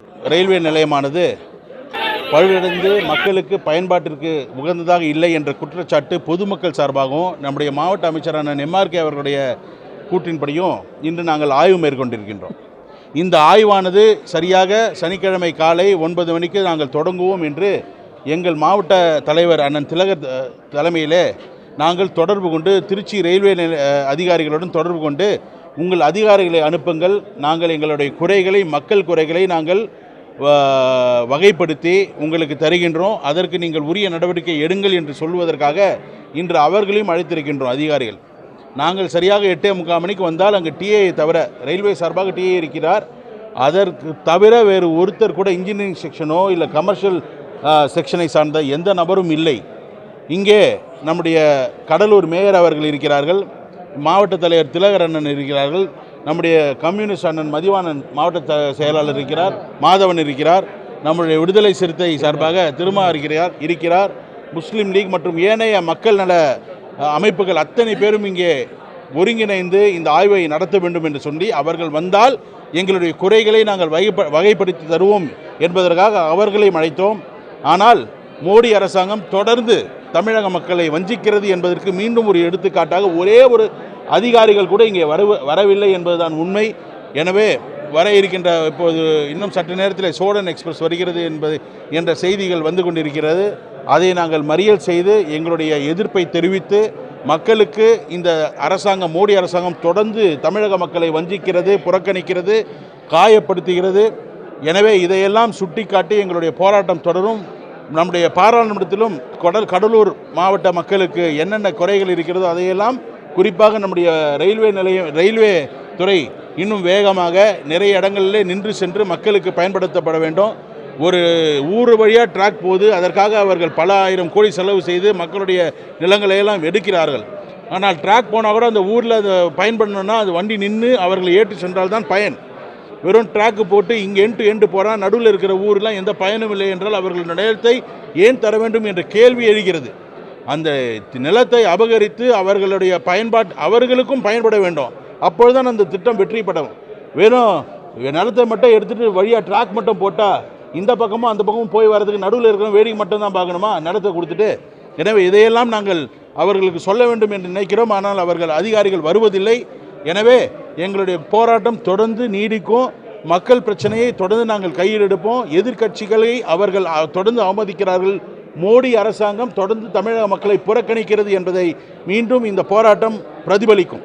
Railway நிலையமானது பழுதடைந்து மக்களுக்கு பயன்பாட்டிற்கு உகந்ததாக இல்லை என்ற குற்றச்சாட்டு பொதுமக்கள் சார்பாகவும் நம்முடைய மாவட்ட அமைச்சரான எம்ஆர்கே அவர்களுடைய கூற்றின்படியும் இன்று நாங்கள் ஆய்வு மேற்கொண்டிருக்கின்றோம். இந்த ஆய்வானது சரியாக சனிக்கிழமை காலை 9 மணிக்கு நாங்கள் தொடங்குவோம் என்று எங்கள் மாவட்ட தலைவர் அண்ணன் திலகர் தலைமையிலே நாங்கள் தொடர்பு கொண்டு திருச்சி ரயில்வே அதிகாரிகளுடன் தொடர்பு கொண்டு உங்கள் அதிகாரிகளை அனுப்புங்கள், நாங்கள் எங்களுடைய குறைகளை மக்கள் குறைகளை நாங்கள் வகைப்படுத்தி உங்களுக்கு தருகின்றோம், அதற்கு நீங்கள் உரிய நடவடிக்கை எடுங்கள் என்று சொல்வதற்காக இன்று அவர்களையும் அழைத்திருக்கின்றோம் அதிகாரிகள். நாங்கள் சரியாக 8:45 மணிக்கு வந்தால் அங்கு டிஏ தவிர ரயில்வே சார்பாக டிஏ இருக்கிறார். அதற்கு தவிர வேறு ஒருத்தர் கூட இன்ஜினியரிங் செக்ஷனோ இல்லை கமர்ஷியல் செக்ஷனை சார்ந்த எந்த நபரும் இல்லை. இங்கே நம்முடைய கடலூர் மேயர் அவர்கள் இருக்கிறார்கள், மாவட்ட தலைவர் திலகர் அண்ணன் இருக்கிறார்கள், நம்முடைய கம்யூனிஸ்ட் அண்ணன் மதிவானன் மாவட்ட செயலாளர் இருக்கிறார், மாதவன் இருக்கிறார், நம்முடைய விடுதலை சிறுத்தை சார்பாக திருமா இருக்கிறார், முஸ்லீம் லீக் மற்றும் ஏனைய மக்கள் நல அமைப்புகள் அத்தனை பேரும் இங்கே ஒருங்கிணைந்து இந்த ஆய்வை நடத்த வேண்டும் என்று சொல்லி அவர்கள் வந்தால் எங்களுடைய குறைகளை நாங்கள் வகைப்படுத்தி தருவோம் என்பதற்காக அவர்களையும் அழைத்தோம். ஆனால் மோடி அரசாங்கம் தொடர்ந்து தமிழக மக்களை வஞ்சிக்கிறது என்பதற்கு மீண்டும் ஒரு எடுத்துக்காட்டாக ஒரே ஒரு அதிகாரிகள் கூட இங்கே வரவில்லை என்பதுதான் உண்மை. எனவே வர இருக்கின்ற இப்போது இன்னும் சற்று நேரத்தில் சோழன் எக்ஸ்பிரஸ் வருகிறது என்ற செய்திகள் வந்து கொண்டிருக்கிறது. அதை நாங்கள் மறியல் செய்து எங்களுடைய எதிர்ப்பை தெரிவித்து மக்களுக்கு இந்த அரசாங்கம் மோடி அரசாங்கம் தொடர்ந்து தமிழக மக்களை வஞ்சிக்கிறது, புறக்கணிக்கிறது, காயப்படுத்துகிறது. எனவே இதையெல்லாம் சுட்டிக்காட்டி எங்களுடைய போராட்டம் தொடரும். நம்முடைய பாராளுமன்றத்திலும் கடலூர் மாவட்ட மக்களுக்கு என்னென்ன குறைகள் இருக்கிறதோ அதையெல்லாம் குறிப்பாக நம்முடைய ரயில்வே துறை இன்னும் வேகமாக நிறைய இடங்களிலே நின்று சென்று மக்களுக்கு பயன்படுத்தப்பட வேண்டும். ஒரு ஊர் வழியாக ட்ராக் போது அதற்காக அவர்கள் பல ஆயிரம் கோடி செலவு செய்து மக்களுடைய நிலங்களையெல்லாம் எடுக்கிறார்கள். ஆனால் ட்ராக் போனால் கூட அந்த ஊரில் அதை பயன்படணும்னா அது வண்டி நின்று அவர்களை ஏற்றி சென்றால்தான் பயன். வெறும் ட்ராக்கு போட்டு இங்கே எண்டு போகிறான், நடுவில் இருக்கிற ஊரெலாம் எந்த பயனும் இல்லை என்றால் அவர்கள் நிலத்தை ஏன் தர வேண்டும் என்ற கேள்வி எழுகிறது. அந்த நிலத்தை அபகரித்து அவர்களுடைய அவர்களுக்கும் பயன்பட வேண்டும். அப்பொழுதுதான் அந்த திட்டம் வெற்றி பெறும். வெறும் நிலத்தை மட்டும் எடுத்துகிட்டு வழியாக ட்ராக் மட்டும் போட்டால் இந்த பக்கமும் அந்த பக்கமும் போய் வர்றதுக்கு நடுவில் இருக்கிற வேடிக்கை மட்டும்தான் பார்க்கணுமா நிலத்தை கொடுத்துட்டு? எனவே இதையெல்லாம் நாங்கள் அவர்களுக்கு சொல்ல வேண்டும் என்று நினைக்கிறோம். ஆனால் அவர்கள் அதிகாரிகள் வருவதில்லை. எனவே எங்களுடைய போராட்டம் தொடர்ந்து நீடிக்கும். மக்கள் பிரச்சனையை தொடர்ந்து நாங்கள் கையில் எடுப்போம். எதிர்க்கட்சிகளை அவர்கள் தொடர்ந்து அவமதிக்கிறார்கள். மோடி அரசாங்கம் தொடர்ந்து தமிழக மக்களை புறக்கணிக்கிறது என்பதை மீண்டும் இந்த போராட்டம் பிரதிபலிக்கும்.